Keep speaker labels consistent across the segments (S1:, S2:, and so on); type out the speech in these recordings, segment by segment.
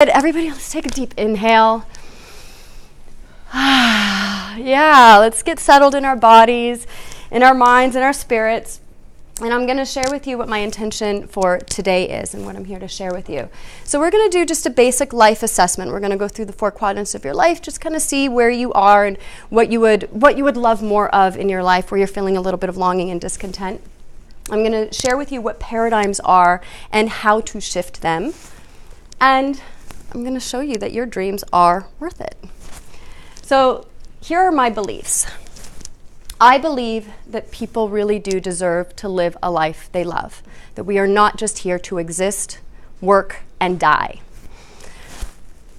S1: Everybody, let's take a deep inhale. Yeah, let's get settled in our bodies, in our minds, in our spirits. And I'm going to share with you what my intention for today is and what I'm here to share with you. So we're going to do just a basic life assessment. We're going to go through the 4 quadrants of your life, just kind of see where you are and what you would love more of in your life, where you're feeling a little bit of longing and discontent. I'm going to share with you what paradigms are and how to shift them. And I'm going to show you that your dreams are worth it. So here are my beliefs. I believe that people really do deserve to live a life they love, that we are not just here to exist, work, and die.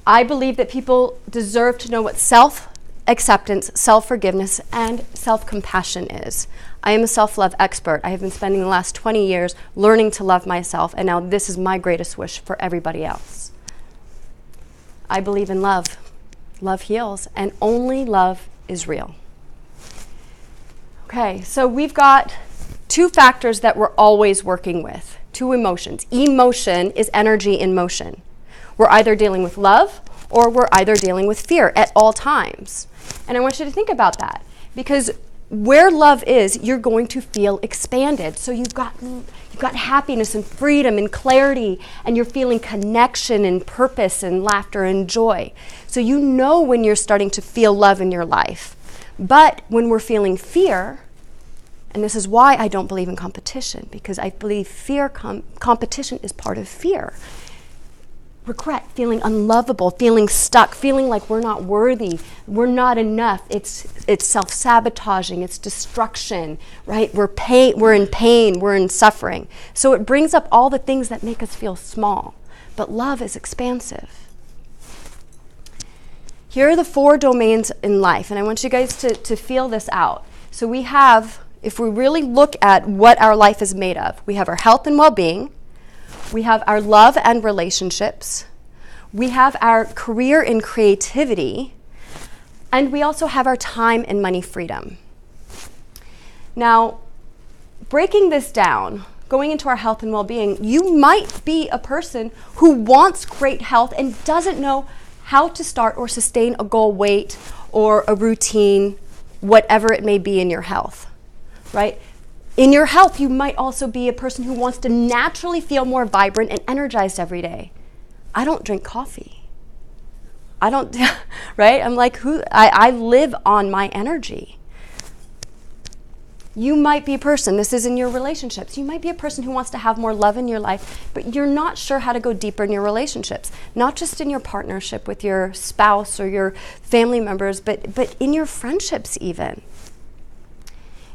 S1: I believe that people deserve to know what self-acceptance, self-forgiveness, and self-compassion is. I am a self-love expert. I have been spending the last 20 years learning to love myself, and now this is my greatest wish for everybody else. I believe in love. Love heals, and only love is real. Okay, so we've got 2 factors that we're always working with, 2 emotions. Emotion is energy in motion. We're either dealing with love or we're either dealing with fear at all times. And I want you to think about that, because where love is, you're going to feel expanded. So you've got happiness and freedom and clarity, and you're feeling connection and purpose and laughter and joy. So you know when you're starting to feel love in your life. But when we're feeling fear, and this is why I don't believe in competition, because I believe competition is part of fear. Regret, feeling unlovable, feeling stuck, feeling like we're not worthy, we're not enough. It's self-sabotaging, it's destruction, right? We're in pain, we're in suffering. So it brings up all the things that make us feel small. But love is expansive. Here are the 4 domains in life, and I want you guys to feel this out. So we have, if we really look at what our life is made of, we have our health and well-being, we have our love and relationships, we have our career and creativity, and we also have our time and money freedom. Now, breaking this down, going into our health and well-being, you might be a person who wants great health and doesn't know how to start or sustain a goal weight or a routine, whatever it may be in your health, right? In your health, you might also be a person who wants to naturally feel more vibrant and energized every day. I don't drink coffee. I don't, right? I'm like, I live on my energy. You might be a person, this is in your relationships, you might be a person who wants to have more love in your life, but you're not sure how to go deeper in your relationships. Not just in your partnership with your spouse or your family members, but in your friendships even.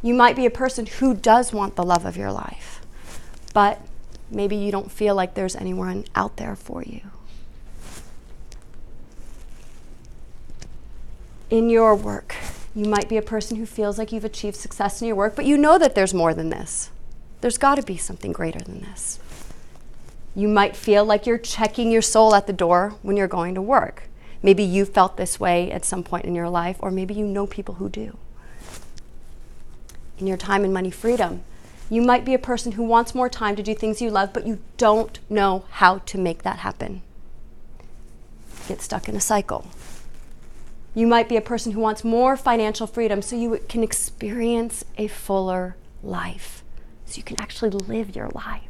S1: You might be a person who does want the love of your life, but maybe you don't feel like there's anyone out there for you. In your work, you might be a person who feels like you've achieved success in your work, but you know that there's more than this. There's got to be something greater than this. You might feel like you're checking your soul at the door when you're going to work. Maybe you felt this way at some point in your life, or maybe you know people who do. In your time and money freedom, you might be a person who wants more time to do things you love, but you don't know how to make that happen. Get stuck in a cycle. You might be a person who wants more financial freedom so you can experience a fuller life, so you can actually live your life.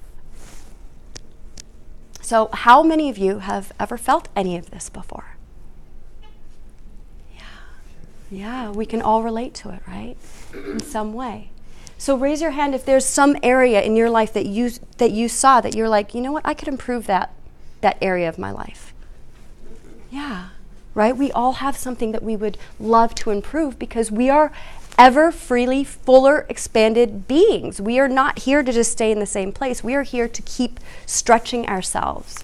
S1: So how many of you have ever felt any of this before? Yeah, we can all relate to it, right? In some way. So raise your hand if there's some area in your life that you saw that you're like, you know what, I could improve that area of my life. Yeah, right? We all have something that we would love to improve because we are ever freely, fuller, expanded beings. We are not here to just stay in the same place. We are here to keep stretching ourselves.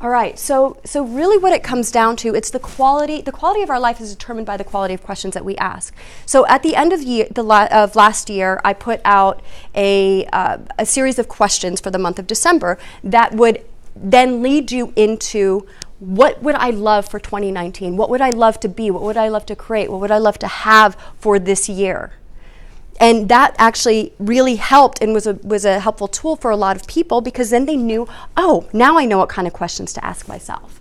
S1: All right, so really what it comes down to, it's the quality of our life is determined by the quality of questions that we ask. So at the end of last year, I put out a series of questions for the month of December that would then lead you into what would I love for 2019? What would I love to be? What would I love to create? What would I love to have for this year? And that actually really helped and was a helpful tool for a lot of people, because then they knew, oh, now I know what kind of questions to ask myself.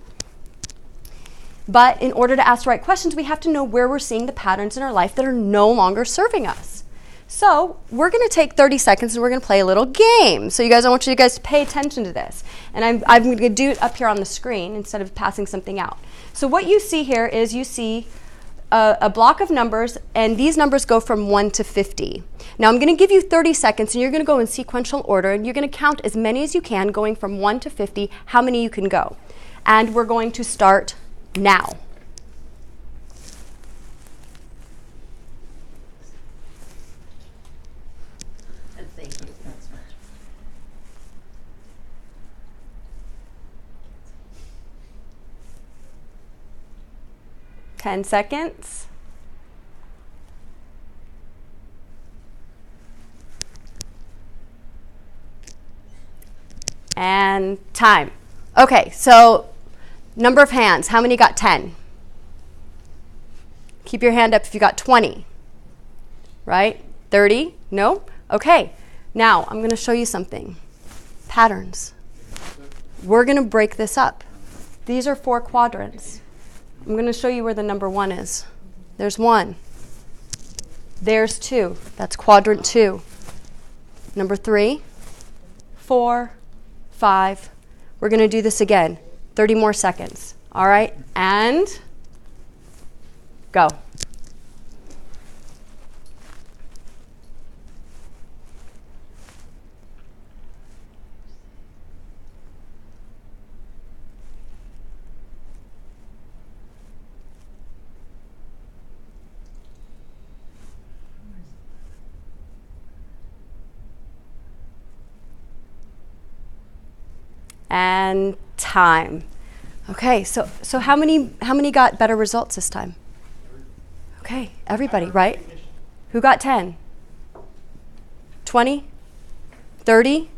S1: But in order to ask the right questions, we have to know where we're seeing the patterns in our life that are no longer serving us. So we're going to take 30 seconds and we're going to play a little game. So I want you guys to pay attention to this. And I'm going to do it up here on the screen instead of passing something out. So what you see here is you see a block of numbers, and these numbers go from 1 to 50. Now I'm going to give you 30 seconds, and you're going to go in sequential order, and you're going to count as many as you can, going from 1 to 50, how many you can go. And we're going to start now.
S2: And thank you. That's much.
S1: 10 seconds. And time. Okay, so number of hands. How many got 10? Keep your hand up if you got 20. Right? 30? No? Okay. Now, I'm going to show you something. Patterns. We're going to break this up. These are 4 quadrants. I'm going to show you where the number 1 is. There's 1. There's 2. That's quadrant 2. Number 3, 4, 5. We're going to do this again. 30 more seconds. All right? And go. And time. Okay, so how many got better results this time? Okay, everybody, right? Who got 10? 20? 30?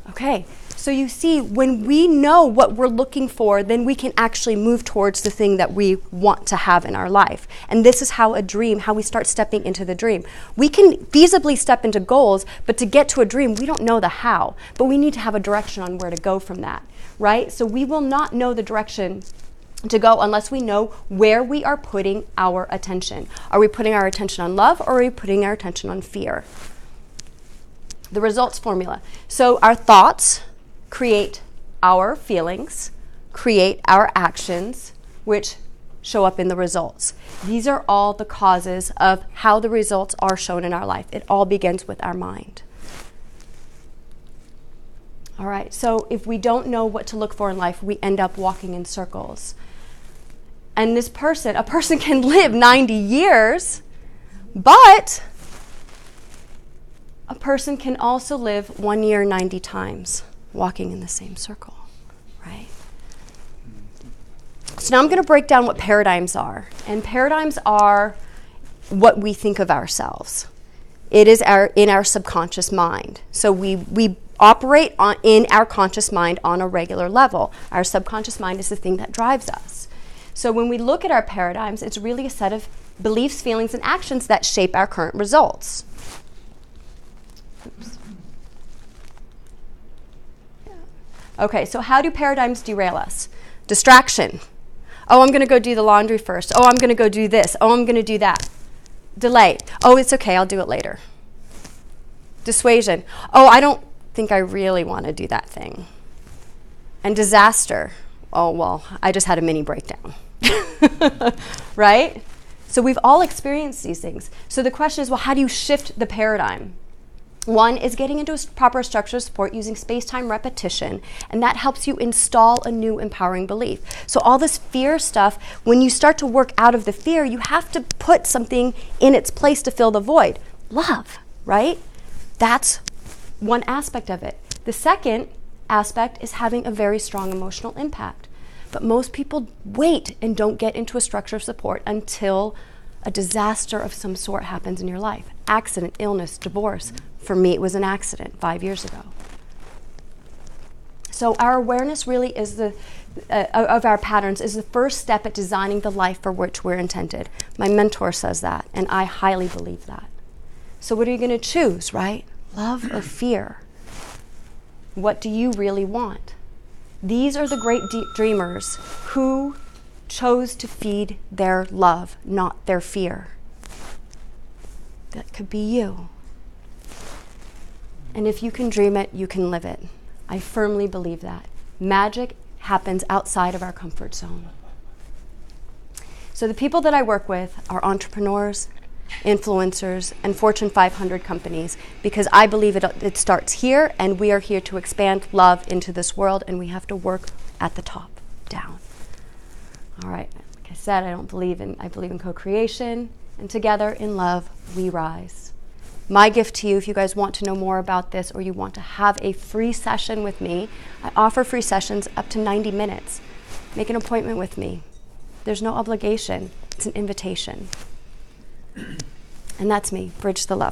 S1: Okay, so you see, when we know what we're looking for, then we can actually move towards the thing that we want to have in our life. And this is how we start stepping into the dream. We can feasibly step into goals, but to get to a dream, we don't know the how. But we need to have a direction on where to go from that, right? So we will not know the direction to go unless we know where we are putting our attention. Are we putting our attention on love, or are we putting our attention on fear? The results formula. So our thoughts create our feelings, create our actions, which show up in the results. These are all the causes of how the results are shown in our life. It all begins with our mind. All right, so if we don't know what to look for in life, we end up walking in circles. And a person can live 90 years, but a person can also live 1 year 90 times walking in the same circle, right? So now I'm going to break down what paradigms are. And paradigms are what we think of ourselves. It is in our subconscious mind. So we operate in our conscious mind on a regular level. Our subconscious mind is the thing that drives us. So when we look at our paradigms, it's really a set of beliefs, feelings, and actions that shape our current results. Oops. Okay, so how do paradigms derail us? Distraction. Oh, I'm going to go do the laundry first. Oh, I'm going to go do this. Oh, I'm going to do that. Delay. Oh, it's okay, I'll do it later. Dissuasion. Oh, I don't think I really want to do that thing. And disaster. Oh, well, I just had a mini breakdown. Right? So we've all experienced these things. So the question is, well, how do you shift the paradigm? One is getting into a proper structure of support using space-time repetition, and that helps you install a new empowering belief. So all this fear stuff, when you start to work out of the fear, you have to put something in its place to fill the void. Love, right? That's one aspect of it. The second aspect is having a very strong emotional impact. But most people wait and don't get into a structure of support until a disaster of some sort happens in your life. Accident, illness, divorce. For me, it was an accident 5 years ago. So our awareness really is of our patterns is the first step at designing the life for which we're intended. My mentor says that, and I highly believe that. So what are you going to choose, right? Love or fear? What do you really want? These are the great dreamers who chose to feed their love, not their fear. That could be you. And if you can dream it, you can live it. I firmly believe that. Magic happens outside of our comfort zone. So the people that I work with are entrepreneurs, influencers, and Fortune 500 companies, because I believe it starts here, and we are here to expand love into this world, and we have to work at the top, down. All right, like I said, I believe in co-creation, and together in love, we rise. My gift to you, if you guys want to know more about this or you want to have a free session with me, I offer free sessions up to 90 minutes. Make an appointment with me. There's no obligation. It's an invitation. And that's me, Bridge the Love.